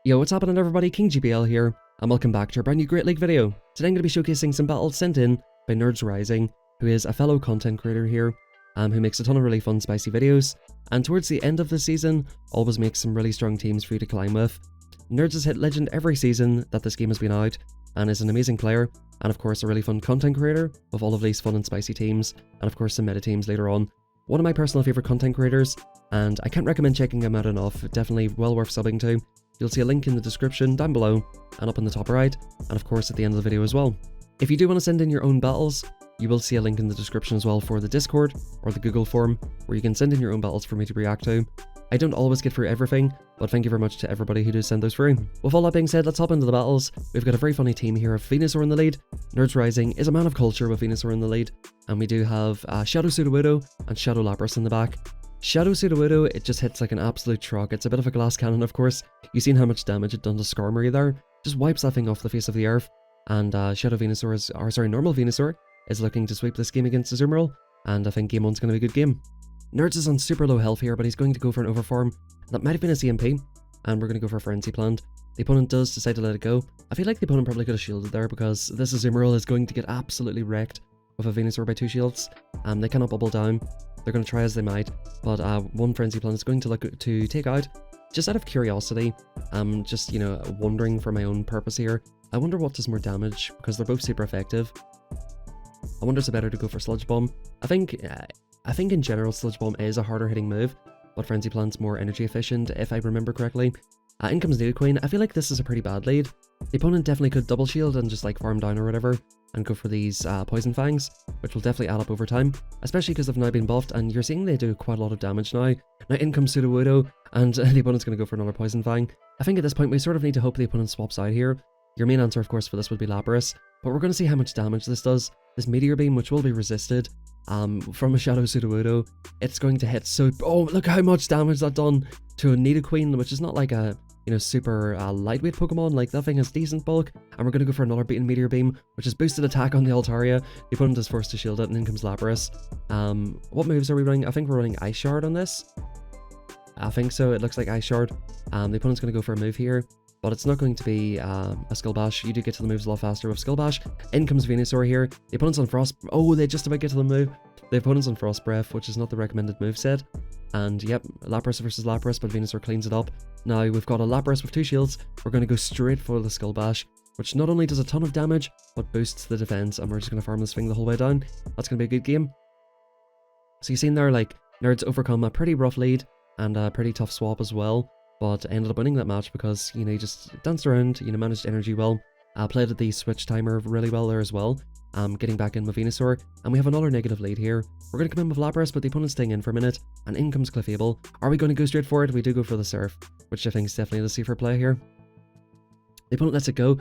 Yo, what's happening everybody, King GBL here, and welcome back to a brand new Great League video. Today I'm going to be showcasing some battles sent in by Nerds Rising, who is a fellow content creator here, who makes a ton of really fun spicy videos, and towards the end of the season, always makes some really strong teams for you to climb with. Nerds has hit legend every season that this game has been out, and is an amazing player, and of course a really fun content creator of all of these fun and spicy teams, and of course some meta teams later on. One of my personal favourite content creators, and I can't recommend checking him out enough, definitely well worth subbing to. You'll see a link in the description down below, and up in the top right, and of course at the end of the video as well. If you do want to send in your own battles, you will see a link in the description as well for the Discord, or the Google form, where you can send in your own battles for me to react to. I don't always get through everything, but thank you very much to everybody who does send those through. With all that being said, let's hop into the battles. We've got a very funny team here of Venusaur in the lead. Nerds Rising is a man of culture with Venusaur in the lead, and we do have Shadow Sudowoodo and Shadow Lapras in the back. Shadow Sudowoodo, it just hits like an absolute truck. It's a bit of a glass cannon, of course. You've seen how much damage it done to Skarmory there. Just wipes that thing off the face of the earth. And Normal Venusaur is looking to sweep this game against Azumarill, and I think game 1's going to be a good game. Nerds is on super low health here, but he's going to go for an overform. That might have been a CMP, and we're going to go for a Frenzy Plant. The opponent does decide to let it go. I feel like the opponent probably could have shielded there, because this Azumarill is going to get absolutely wrecked with a Venusaur by 2 shields. They cannot bubble down. They're going to try as they might, but one Frenzy Plant is going to look to take out. Just out of curiosity, just, wondering for my own purpose here, I wonder what does more damage, because they're both super effective. I wonder if it's better to go for Sludge Bomb. I think in general Sludge Bomb is a harder hitting move, but Frenzy Plant's more energy efficient, if I remember correctly. In comes Nidoqueen. I feel like this is a pretty bad lead. The opponent definitely could double shield and just like farm down or whatever, and go for these Poison Fangs, which will definitely add up over time, especially because they've now been buffed, and you're seeing they do quite a lot of damage now. Now in comes Sudowoodo, and the opponent's going to go for another Poison Fang. I think at this point we sort of need to hope the opponent swaps out here. Your main answer of course for this would be Lapras, but we're going to see how much damage this does. This Meteor Beam, which will be resisted from a Shadow Sudowoodo, it's going to hit so... Oh, look how much damage that done to a Nidoqueen, which is not like a... super lightweight Pokemon. Like, that thing has decent bulk, and we're going to go for another beaten Meteor Beam, which is boosted attack on the Altaria. The opponent is forced to shield it, and in comes Lapras. What moves are we running? I think we're running Ice Shard on this. I think so, it looks like Ice Shard. The opponent's going to go for a move here, but it's not going to be a Skull Bash. You do get to the moves a lot faster with Skull Bash. In comes Venusaur here. The opponent's on Frost... Oh, they just about get to the move. The opponent's on Frost Breath, which is not the recommended moveset. And yep, Lapras versus Lapras, but Venusaur cleans it up. Now we've got a Lapras with 2 shields. We're going to go straight for the Skull Bash, which not only does a ton of damage, but boosts the defense, and we're just going to farm this thing the whole way down. That's going to be a good game. So you've seen there, like, Nerds overcome a pretty rough lead, and a pretty tough swap as well, but ended up winning that match because, he just danced around, managed energy well, played at the switch timer really well there as well, getting back in with Venusaur, and we have another negative lead here. We're going to come in with Lapras, but the opponent's staying in for a minute, and in comes Clefable. Are we going to go straight for it? We do go for the Surf, which I think is definitely the safer play here. The opponent lets it go.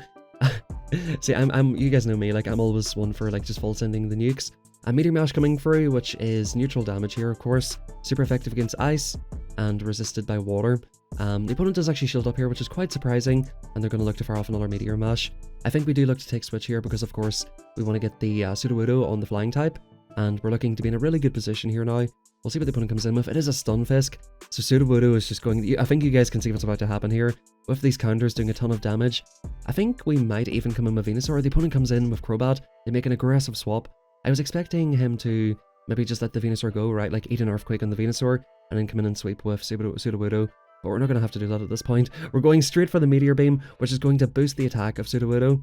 See, you guys know me, like, I'm always one for, like, just full sending the nukes. A Meteor Mash coming through, which is neutral damage here, of course, super effective against ice, and resisted by water. The opponent does actually shield up here, which is quite surprising, and they're going to look to fire off another Meteor Mash. I think we do look to take switch here because, of course, we want to get the Sudowoodo on the flying type, and we're looking to be in a really good position here now. We'll see what the opponent comes in with. It is a Stunfisk, so Sudowoodo is just going... I think you guys can see what's about to happen here. With these counters doing a ton of damage, I think we might even come in with Venusaur. The opponent comes in with Crobat. They make an aggressive swap. I was expecting him to maybe just let the Venusaur go, right? Like, eat an Earthquake on the Venusaur, and then come in and sweep with Sudowoodo. But we're not going to have to do that at this point. We're going straight for the Meteor Beam, which is going to boost the attack of Sudowoodo.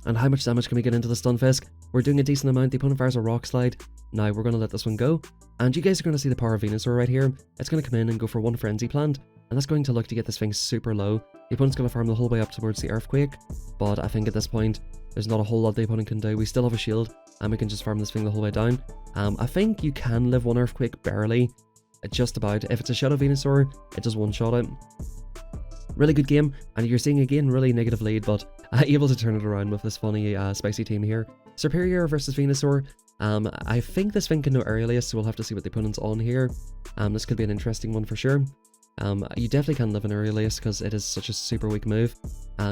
And how much damage can we get into the Stunfisk? We're doing a decent amount. The opponent fires a Rock Slide. Now we're going to let this one go. And you guys are going to see the power of Venusaur right here. It's going to come in and go for one Frenzy Plant. And that's going to look to get this thing super low. The opponent's going to farm the whole way up towards the Earthquake. But I think at this point, there's not a whole lot the opponent can do. We still have a shield, and we can just farm this thing the whole way down. I think you can live one Earthquake barely. Just about. If it's a Shadow Venusaur, it does one-shot it. Really good game, and you're seeing again really negative lead, but able to turn it around with this funny spicy team here. Serperior versus Venusaur. I think this thing can know Aurelius, so we'll have to see what the opponent's on here. This could be an interesting one for sure. You definitely can live an Aurelius because it is such a super weak move.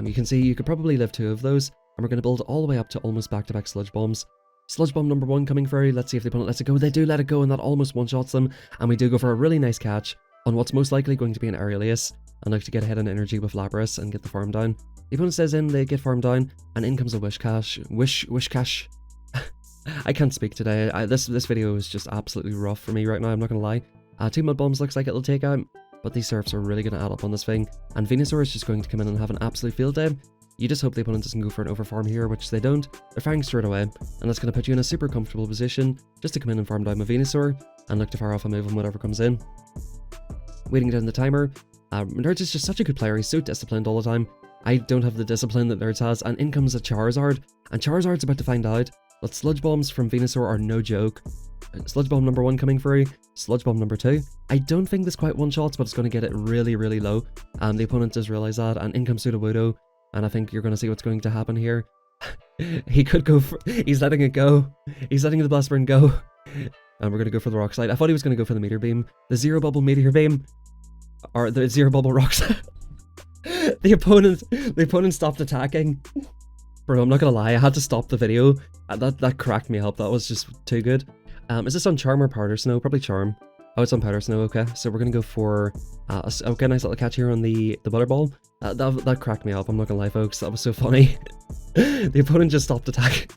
You can see you could probably live 2 of those, and we're going to build all the way up to almost back-to-back Sludge Bombs. Sludge Bomb number 1 coming through. Let's see if the opponent lets it go. They do let it go, and that almost one-shots them. And we do go for a really nice catch on what's most likely going to be an Aurelius. and look to get ahead on energy with Lapras and get the farm down. The opponent stays in, they get farm down, and in comes a Wish Cash. I can't speak today. This video is just absolutely rough for me right now, I'm not gonna lie. 2 Mud Bombs looks like it'll take out, but these surfs are really gonna add up on this thing, and Venusaur is just going to come in and have an absolute field day. You just hope the opponent doesn't go for an overfarm here, which they don't. They're firing straight away, and that's going to put you in a super comfortable position just to come in and farm down my Venusaur and look to fire off a move on whatever comes in. Waiting down the timer. Nerds is just such a good player, he's so disciplined all the time. I don't have the discipline that Nerds has, and in comes a Charizard, and Charizard's about to find out that Sludge Bombs from Venusaur are no joke. Sludge Bomb number 1 coming through, Sludge Bomb number 2. I don't think this quite one-shots, but it's going to get it really, really low. The opponent does realise that, and in comes Sudowoodo. And I think you're going to see what's going to happen here. He could go for... He's letting it go. He's letting the Blast Burn go. And we're going to go for the Rock Slide. I thought he was going to go for the Meteor Beam. The Zero Bubble Meteor Beam. Or the Zero Bubble Rock Slide. The opponent stopped attacking. Bro, I'm not going to lie. I had to stop the video. That cracked me up. That was just too good. Is this on Charm or Powder Snow? Probably Charm. Oh, it's on Powder Snow, okay. So we're going to go for... okay, nice little catch here on the Butterball. That cracked me up, I'm not gonna lie folks, that was so funny. The opponent just stopped attacking.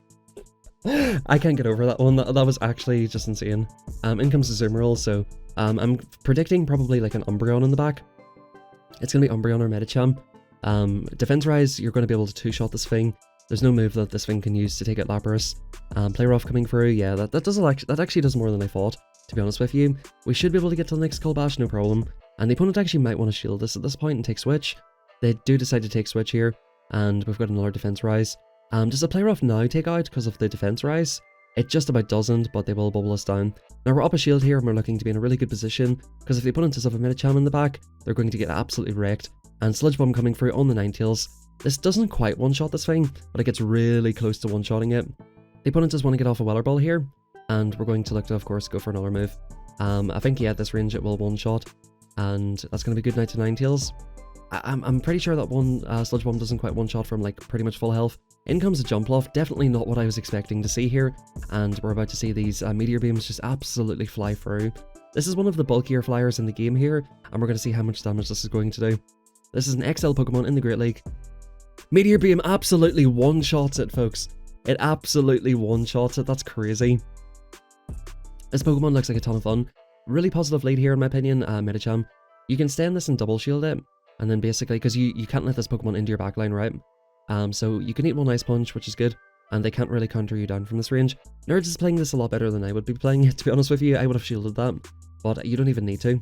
I can't get over that one, that was actually just insane. In comes the Zoomerl, so I'm predicting probably like an Umbreon in the back. It's gonna be Umbreon or Medicham. Defense Rise, you're gonna be able to two-shot this thing. There's no move that this thing can use to take out Lapras. Play Rough coming through, yeah, that actually does more than I thought, to be honest with you. We should be able to get to the next Skull Bash, no problem. And the opponent actually might want to shield this at this point and take Switch. They do decide to take Switch here, and we've got another Defense Rise. Does the Play Rough now take out because of the Defense Rise? It just about doesn't, but they will bubble us down. Now we're up a shield here, and we're looking to be in a really good position, because if the opponent does have a Medicham in the back, they're going to get absolutely wrecked. And Sludge Bomb coming through on the Ninetales. This doesn't quite one-shot this thing, but it gets really close to one-shotting it. The opponent does want to get off a Weather Ball here, and we're going to look to, of course, go for another move. I think, yeah, at this range it will one-shot, and that's going to be good night to Ninetales. I'm pretty sure that one Sludge Bomb doesn't quite one-shot from like pretty much full health. In comes a Jumpluff, definitely not what I was expecting to see here, and we're about to see these Meteor Beams just absolutely fly through. This is one of the bulkier flyers in the game here, and we're going to see how much damage this is going to do. This is an XL Pokemon in the Great League. Meteor Beam absolutely one-shots it, folks. It absolutely one-shots it, that's crazy. This Pokemon looks like a ton of fun. Really positive lead here in my opinion, Medicham. You can stay in this and double shield it. And then basically, because you can't let this Pokemon into your backline, right? So you can eat one Ice Punch, which is good, and they can't really counter you down from this range. Nerds is playing this a lot better than I would be playing it, to be honest with you. I would have shielded that, but you don't even need to.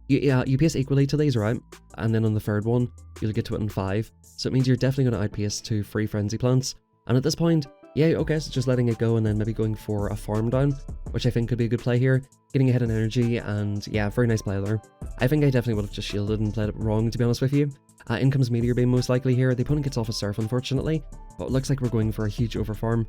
You pace equally to these, right? And then on the third one, you'll get to it in 5. So it means you're definitely going to outpace to 3 Frenzy Plants. And at this point, yeah, okay, so just letting it go and then maybe going for a farm down, which I think could be a good play here. Getting ahead in energy, and yeah, very nice play there. I think I definitely would have just shielded and played it wrong, to be honest with you. In comes Meteor Beam most likely here. The opponent gets off a Surf, unfortunately, but it looks like we're going for a huge overfarm,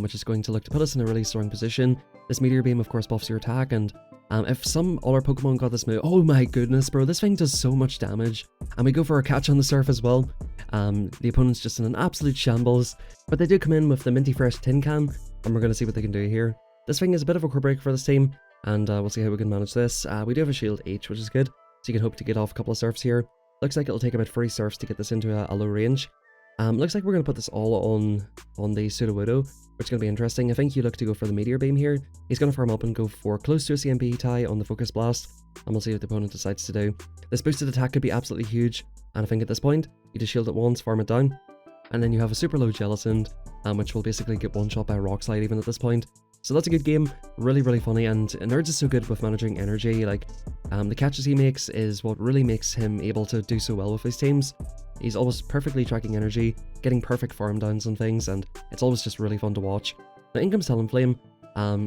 which is going to look to put us in a really strong position. This Meteor Beam, of course, buffs your attack, and if some other Pokemon got this move, oh my goodness, bro, this thing does so much damage. And we go for a catch on the Surf as well. The opponent's just in an absolute shambles, but they do come in with the Minty Fresh Tin Can, and we're going to see what they can do here. This thing is a bit of a core break for this team, and we'll see how we can manage this. We do have a shield H, which is good, so you can hope to get off a couple of Surfs here. Looks like it'll take about 3 Surfs to get this into a low range. Looks like we're going to put this all on the Sudowoodo, which is going to be interesting. I think you look to go for the Meteor Beam here. He's going to farm up and go for close to a CMP tie on the Focus Blast, and we'll see what the opponent decides to do. This boosted attack could be absolutely huge, and I think at this point, you just shield it once, farm it down, and then you have a super low Jellicent, which will basically get one-shot by a Rock Slide even at this point. So that's a good game, really, really funny, and Nerds is so good with managing energy. Like, the catches he makes is what really makes him able to do so well with his teams. He's always perfectly tracking energy, getting perfect farm downs and things, and it's always just really fun to watch. Now in comes Talonflame.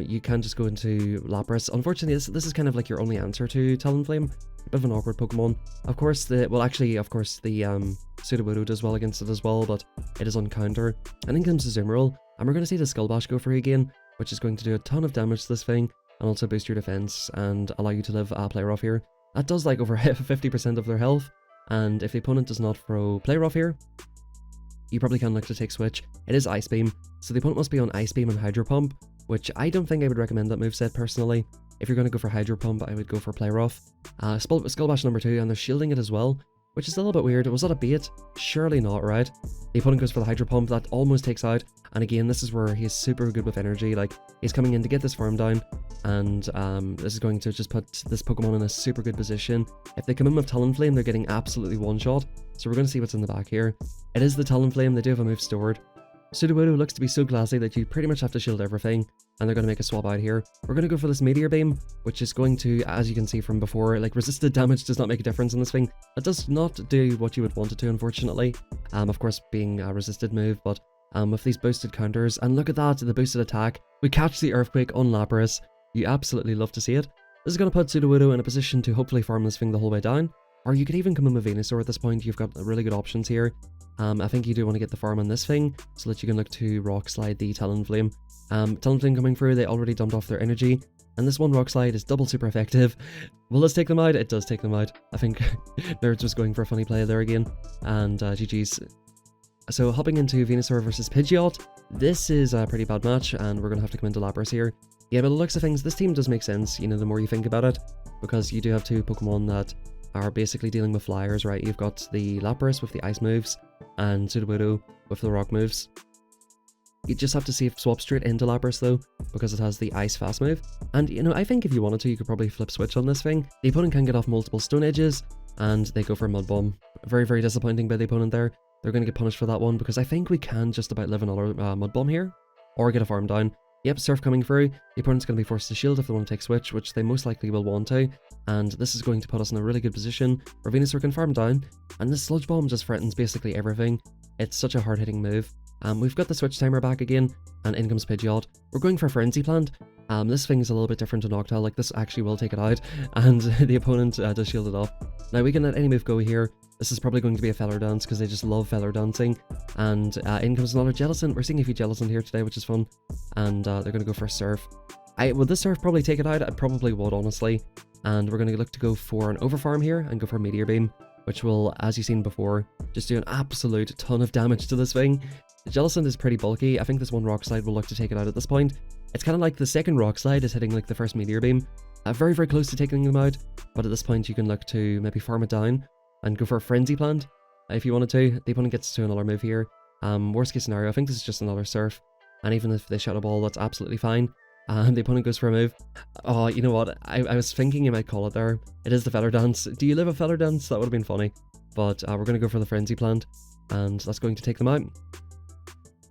You can just go into Lapras. Unfortunately, this is kind of like your only answer to Talonflame. A bit of an awkward Pokemon. Of course, the Sudowoodo does well against it as well, but it is on counter. And in comes the Zoomerl, and we're going to see the Skull Bash go for you again, which is going to do a ton of damage to this thing, and also boost your defense, and allow you to live Play Rough here. That does like over 50% of their health, and if the opponent does not throw Play Rough here, you probably can look to take Switch. It is Ice Beam, so the opponent must be on Ice Beam and Hydro Pump, which I don't think I would recommend that moveset personally. If you're going to go for Hydro Pump, I would go for Play Rough. Skull Bash number 2, and they're shielding it as well, which is a little bit weird. Was that a bait? Surely not, right? The opponent goes for the Hydro Pump, that almost takes out, and again, this is where he's super good with energy. Like, he's coming in to get this farm down, and this is going to just put this Pokemon in a super good position. If they come in with Talonflame, they're getting absolutely one-shot, so we're going to see what's in the back here. It is the Talonflame, they do have a move stored. Sudowoodo looks to be so glassy that you pretty much have to shield everything, and they're going to make a swap out here. We're going to go for this Meteor Beam, which is going to, as you can see from before, like, resisted damage does not make a difference in this thing. It does not do what you would want it to, unfortunately. Of course, being a resisted move, but with these boosted counters, and look at that, the boosted attack. We catch the Earthquake on Lapras. You absolutely love to see it. This is going to put Sudowoodo in a position to hopefully farm this thing the whole way down, or you could even come in with Venusaur at this point. You've got really good options here. I think you do want to get the farm on this thing, so that you can look to Rock Slide the Talonflame. Talonflame coming through, they already dumped off their energy, and this one Rock Slide is double super effective. Will this take them out? It does take them out. I think Nerds was going for a funny play there again, and GG's. So hopping into Venusaur versus Pidgeot, this is a pretty bad match, and we're going to have to come into Lapras here. Yeah, but the looks of things, this team does make sense, you know, the more you think about it, because you do have two Pokemon that are basically dealing with flyers, right? You've got the Lapras with the ice moves, and Sudowoodo with the rock moves. You just have to swap straight into Lapras though, because it has the ice fast move. And you know, I think if you wanted to, you could probably flip switch on this thing. The opponent can get off multiple Stone Edges, and they go for a Mud Bomb. Very, very disappointing by the opponent there. They're going to get punished for that one, because I think we can just about live another Mud Bomb here, or get a farm down. Yep, Surf coming through. The opponent's going to be forced to shield if they want to take switch, which they most likely will want to, and this is going to put us in a really good position where Venusaur can farm down, and this Sludge Bomb just threatens basically everything. It's such a hard-hitting move. We've got the switch timer back again, and in comes Pidgeot. We're going for Frenzy Plant. This thing is a little bit different to Noctowl, like this actually will take it out, and the opponent does shield it off. Now we can let any move go here. This is probably going to be a Feather Dance, because they just love Feather Dancing, and in comes another Jellicent. We're seeing a few Jellicent here today, which is fun, and they're going to go for a Surf. Would this Surf probably take it out? I probably would, honestly, and we're going to look to go for an Overfarm here, and go for a Meteor Beam, which will, as you've seen before, just do an absolute ton of damage to this thing. The Jellicent is pretty bulky. I think this one Rock Slide will look to take it out at this point. It's kind of like the second Rock Slide is hitting like the first Meteor Beam. Very, very close to taking them out, but at this point you can look to maybe farm it down and go for a Frenzy Plant if you wanted to. The opponent gets to another move here. Worst case scenario, I think this is just another Surf, and even if they Shadow Ball, that's absolutely fine. The opponent goes for a move. Oh, you know what? I was thinking you might call it there. It is the Feather Dance. Do you live a Feather Dance? That would have been funny. But we're going to go for the Frenzy Plant, and that's going to take them out.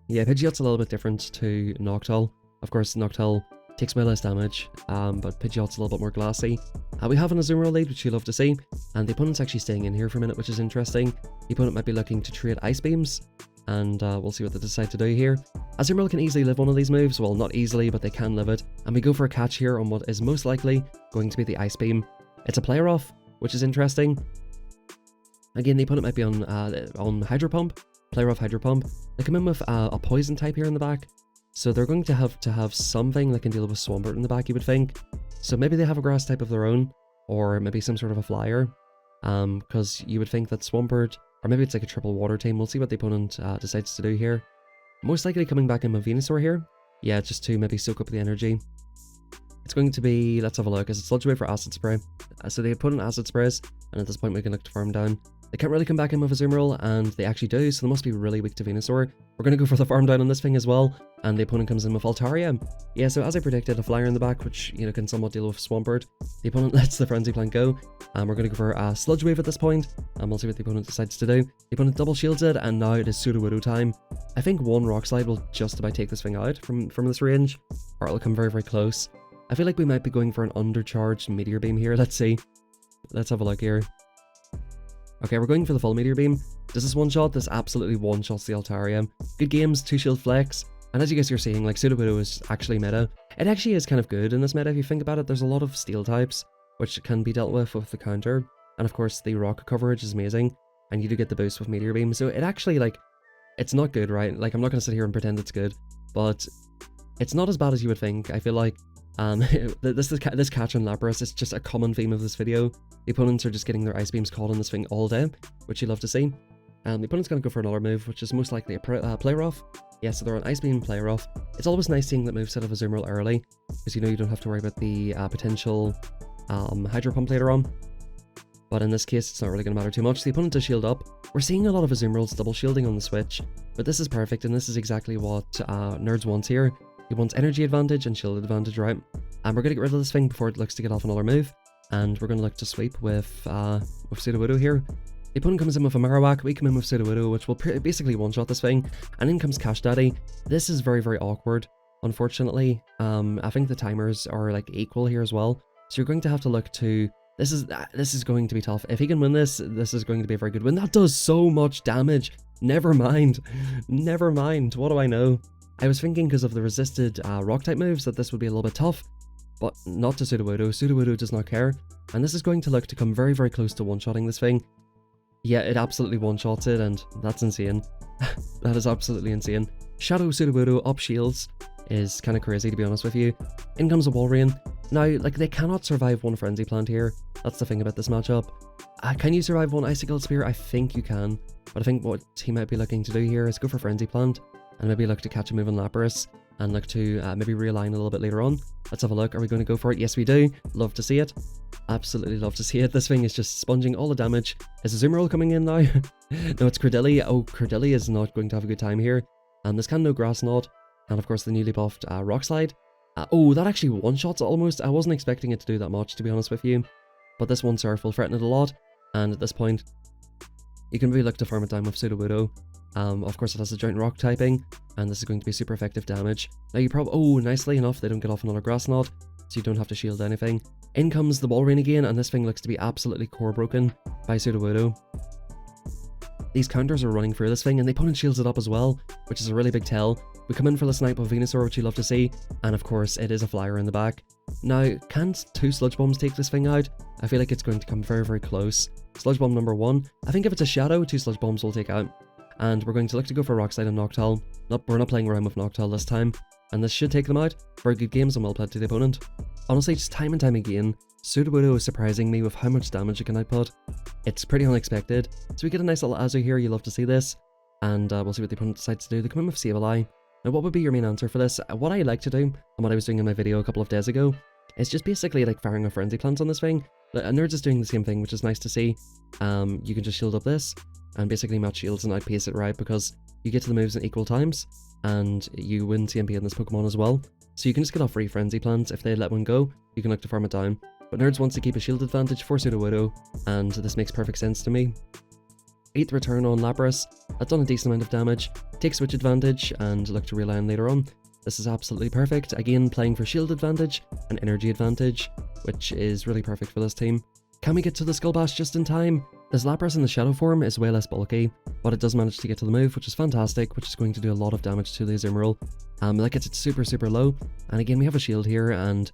Yeah, Pidgeot's a little bit different to Noctowl. Of course, Noctowl takes way less damage, but Pidgeot's a little bit more glassy. We have an Azumarill lead, which you love to see, and the opponent's actually staying in here for a minute, which is interesting. The opponent might be looking to trade Ice Beams, and we'll see what they decide to do here. Azumarill can easily live one of these moves. Well, not easily, but they can live it, and we go for a catch here on what is most likely going to be the Ice Beam. It's a Play Rough, which is interesting. Again, the opponent might be on Hydro Pump, Play Rough Hydro Pump. They come in with a Poison type here in the back, so they're going to have something that can deal with Swampert in the back, you would think. So maybe they have a Grass type of their own, or maybe some sort of a Flyer, because you would think that Swampert, or maybe it's like a triple Water team. We'll see what the opponent decides to do here. Most likely coming back in with Venusaur here. Yeah, just to maybe soak up the energy. It's going to be, let's have a look, is it Sludge Wave or Acid Spray? So the opponent Acid Sprays, and at this point we can look to farm down. They can't really come back in with Azumarill, and they actually do, so they must be really weak to Venusaur. We're going to go for the farm down on this thing as well, and the opponent comes in with Altaria. Yeah, so as I predicted, a Flyer in the back, which, you know, can somewhat deal with Swampert. The opponent lets the Frenzy Plant go, and we're going to go for a Sludge Wave at this point, and we'll see what the opponent decides to do. The opponent double shields it, and now it is Sudowoodo time. I think one Rock Slide will just about take this thing out from this range, or it'll come very, very close. I feel like we might be going for an undercharged Meteor Beam here. Let's see. Let's have a look here. Okay, we're going for the full Meteor Beam. Does this one-shot? This absolutely one-shots the Altaria. Good games, 2 shield flex, and as you guys are seeing, like, Sudowoodo is actually meta. It actually is kind of good in this meta if you think about it. There's a lot of steel types, which can be dealt with the counter, and of course the rock coverage is amazing, and you do get the boost with Meteor Beam, so it actually, like, it's not good, right? Like, I'm not going to sit here and pretend it's good, but it's not as bad as you would think. I feel like this catch on Lapras is just a common theme of this video. The opponents are just getting their Ice Beams caught on this thing all day, which you love to see. The opponent's going to go for another move, which is most likely a Play Rough. Yeah, so they're on Ice Beam, Play Rough. It's always nice seeing that moveset of Azumarill early, because you know you don't have to worry about the potential Hydro Pump later on. But in this case, it's not really going to matter too much. The opponent does shield up. We're seeing a lot of Azumarills double shielding on the switch, but this is perfect, and this is exactly what Nerds wants here. He wants energy advantage and shield advantage, right? And we're going to get rid of this thing before it looks to get off another move, and we're going to look to sweep with Sudowoodo here. The opponent comes in with a Marowak, we come in with Sudowoodo, which will basically one-shot this thing, and in comes Cash Daddy. This is very, very awkward, unfortunately. I think the timers are like equal here as well, so you're going to have to look to... This is going to be tough. If he can win this, this is going to be a very good win. That does so much damage. Never mind. Never mind. What do I know? I was thinking because of the resisted rock-type moves that this would be a little bit tough, but not to Sudowoodo. Sudowoodo does not care, and this is going to look to come very, very close to one-shotting this thing. Yeah, it absolutely one-shots it, and that's insane. That is absolutely insane. Shadow Sudowoodo up shields is kind of crazy, to be honest with you. In comes a Walrein. Now, like, they cannot survive one Frenzy Plant here. That's the thing about this matchup. Can you survive one Icicle Spear? I think you can, but I think what he might be looking to do here is go for Frenzy Plant, and maybe look to catch a move on Lapras, and look to maybe realign a little bit later on. Let's have a look. Are we going to go for it? Yes, we do. Love to see it. Absolutely love to see it. This thing is just sponging all the damage. Is Azumarill coming in now? No, it's Credilli. Oh, Credilli is not going to have a good time here. And there's kind of no Grass Knot, and of course the newly buffed Rock Slide. Oh, that actually one-shots almost. I wasn't expecting it to do that much, to be honest with you. But this one Surf will threaten it a lot, and at this point, you can really look to farm it down with Sudowoodo. Of course, it has a Giant Rock typing, and this is going to be super effective damage. Now, you probably... Oh, nicely enough, they don't get off another Grass Knot, so you don't have to shield anything. In comes the Walrein again, and this thing looks to be absolutely core broken by Sudowoodo. These counters are running through this thing, and the opponent shields it up as well, which is a really big tell. We come in for the snipe with Venusaur, which you love to see, and of course, it is a flyer in the back. Now, can't two Sludge Bombs take this thing out? I feel like it's going to come very, very close. Sludge Bomb number 1. I think if it's a Shadow, 2 Sludge Bombs will take out. And we're going to look to go for Rock Slide and Noctowl. Nope, we're not playing around with Noctowl this time, and this should take them out. Very good games and well played to the opponent. Honestly, just time and time again, Sudowoodo is surprising me with how much damage it can output. It's pretty unexpected. So we get a nice little Azu here, you love to see this. And we'll see what the opponent decides to do. They come in with Sableye. Now, what would be your main answer for this? What I like to do, and what I was doing in my video a couple of days ago, is just basically like firing a Frenzy Plant on this thing. And Nerds is doing the same thing, which is nice to see. You can just shield up this, and basically match shields and outpace it, right? Because you get to the moves in equal times, and you win CMP in this Pokemon as well. So you can just get off free Frenzy Plants. If they let one go, you can look to farm it down. But Nerds wants to keep a shield advantage for Sudowoodo, and this makes perfect sense to me. 8th return on Lapras. That's done a decent amount of damage. Take switch advantage and look to realign later on. This is absolutely perfect. Again, playing for shield advantage and energy advantage, which is really perfect for this team. Can we get to the Skull Bash just in time? This Lapras in the Shadow form is way less bulky, but it does manage to get to the move, which is fantastic, which is going to do a lot of damage to the Azumarill. Like it's super, super low. And again, we have a shield here, and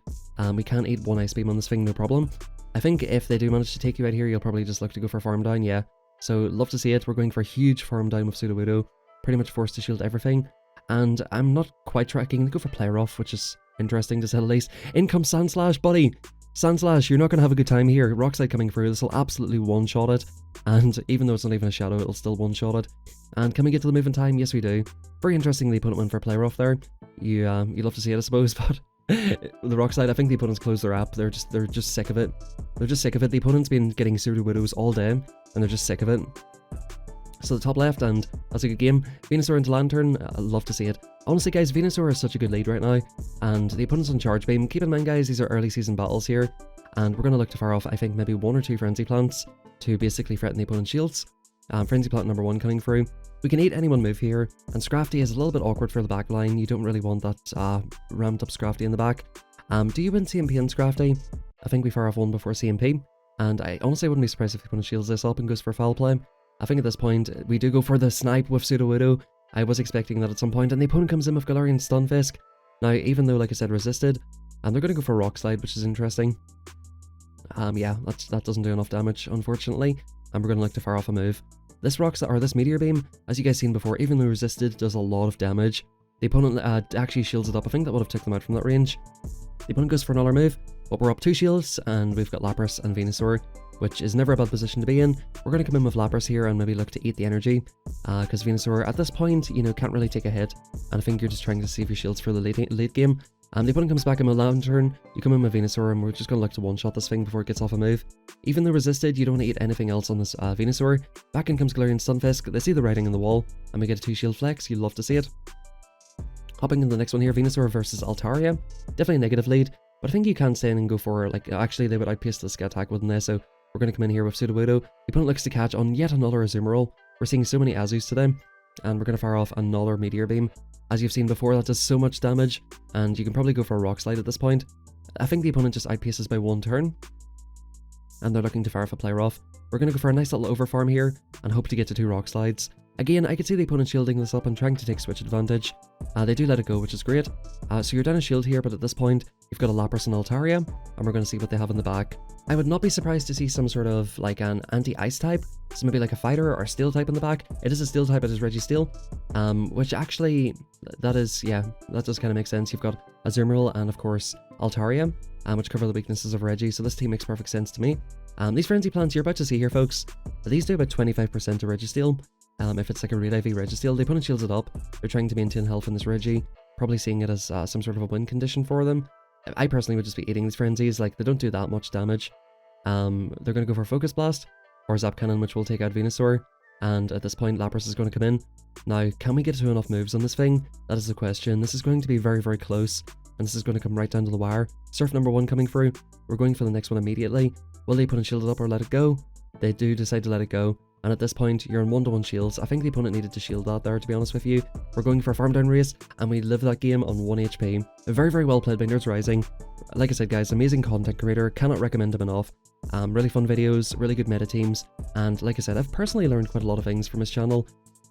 we can eat one Ice Beam on this thing, no problem. I think if they do manage to take you out here, you'll probably just look to go for farm down, yeah. So, love to see it. We're going for a huge farm down with Sudowoodo, pretty much forced to shield everything. And I'm not quite tracking to go for Play Rough, which is interesting to say the least. In comes Sandslash, buddy! Sandslash, you're not going to have a good time here. Rock Slide coming through, this will absolutely one-shot it. And even though it's not even a Shadow, it'll still one-shot it. And can we get to the move in time? Yes, we do. Very interesting the opponent went for Play Rough there. You love to see it, I suppose, but... the Rock Slide, I think the opponents closed their app. They're just sick of it. They're just sick of it. The opponent's been getting Sudowoodos all day, and they're just sick of it. So the top left, and that's a good game. Venusaur into Lantern, I love to see it. Honestly guys, Venusaur is such a good lead right now, and the opponent's on Charge Beam. Keep in mind guys, these are early season battles here, and we're going to look to fire off, I think, maybe 1 or 2 Frenzy Plants to basically threaten the opponent's shields. Frenzy Plant number 1 coming through. We can eat any one move here, and Scrafty is a little bit awkward for the back line. You don't really want that ramped up Scrafty in the back. Do you win CMP in Scrafty? I think we fire off 1 before CMP, and I honestly wouldn't be surprised if the opponent shields this up and goes for foul play. I think at this point, we do go for the snipe with Sudowoodo. I was expecting that at some point, and the opponent comes in with Galarian Stunfisk. Now, even though, like I said, resisted, and they're going to go for Rock Slide, which is interesting. Yeah, that doesn't do enough damage, unfortunately, and we're going to look to fire off a move. This this Meteor Beam, as you guys seen before, even though resisted, does a lot of damage. The opponent actually shields it up. I think that would have took them out from that range. The opponent goes for another move, but we're up 2 shields, and we've got Lapras and Venusaur. which is never a bad position to be in. We're going to come in with Lapras here and maybe look to eat the energy, because Venusaur at this point, you know, can't really take a hit, and I think you're just trying to save your shields for the late game. The opponent comes back in with Lantern, you come in with Venusaur, and we're just going to look to one-shot this thing before it gets off a move. Even though resisted, you don't want to eat anything else on this Venusaur. Back in comes Galarian Stunfisk, they see the writing on the wall, and we get a 2-shield flex, you'd love to see it. Hopping into the next one here, Venusaur versus Altaria. Definitely a negative lead, but I think you can stay in and go for, like, actually they would outpace this attack, wouldn't they? So we're going to come in here with Sudowoodo. The opponent looks to catch on yet another Azumarill. We're seeing so many Azus today, and we're going to fire off another Meteor Beam. As you've seen before, that does so much damage, and you can probably go for a Rock Slide at this point. I think the opponent just outpaces by 1 turn, and they're looking to fire off a Player Off. We're going to go for a nice little overfarm here, and hope to get to 2 Rock Slides. Again, I could see the opponent shielding this up and trying to take switch advantage. They do let it go, which is great. So you're down a shield here, but at this point, you've got a Lapras and Altaria, and we're going to see what they have in the back. I would not be surprised to see some sort of, like, an anti-ice type, so maybe like a fighter or steel type in the back. It is a steel type, it is Registeel, which actually, that is, yeah, that does kind of make sense. You've got Azumarill and, of course, Altaria, which cover the weaknesses of Reggie, so this team makes perfect sense to me. These Frenzy plants you're about to see here, folks, these do about 25% to Registeel. If it's like a real IV Registeel, the opponent shields it up. They're trying to maintain health in this Reggie, probably seeing it as some sort of a win condition for them. I personally would just be eating these Frenzies, like, they don't do that much damage. They're going to go for Focus Blast, or Zap Cannon, which will take out Venusaur, and at this point Lapras is going to come in. Now, can we get to enough moves on this thing? That is the question. This is going to be very, very close, and this is going to come right down to the wire. Surf number 1 coming through. We're going for the next one immediately. Will the opponent shield it up or let it go? They do decide to let it go. And at this point, you're in 1-to-1 shields. I think the opponent needed to shield that there, to be honest with you. We're going for a farm down race, and we live that game on 1 HP. Very, very well played by Nerds Rising. Like I said, guys, amazing content creator. Cannot recommend him enough. Really fun videos, really good meta teams. And like I said, I've personally learned quite a lot of things from his channel.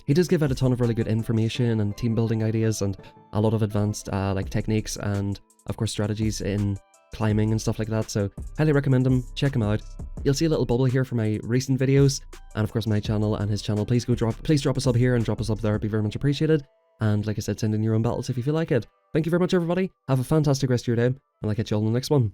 He does give out a ton of really good information and team building ideas and a lot of advanced like techniques and, of course, strategies in climbing and stuff like that, so highly recommend him. Check him out. You'll see a little bubble here for my recent videos, and of course my channel and his channel. Please drop a sub here and drop a sub there. It'd be very much appreciated. And like I said, send in your own battles if you feel like it. Thank you very much, everybody. Have a fantastic rest of your day, and I'll catch you all in the next one.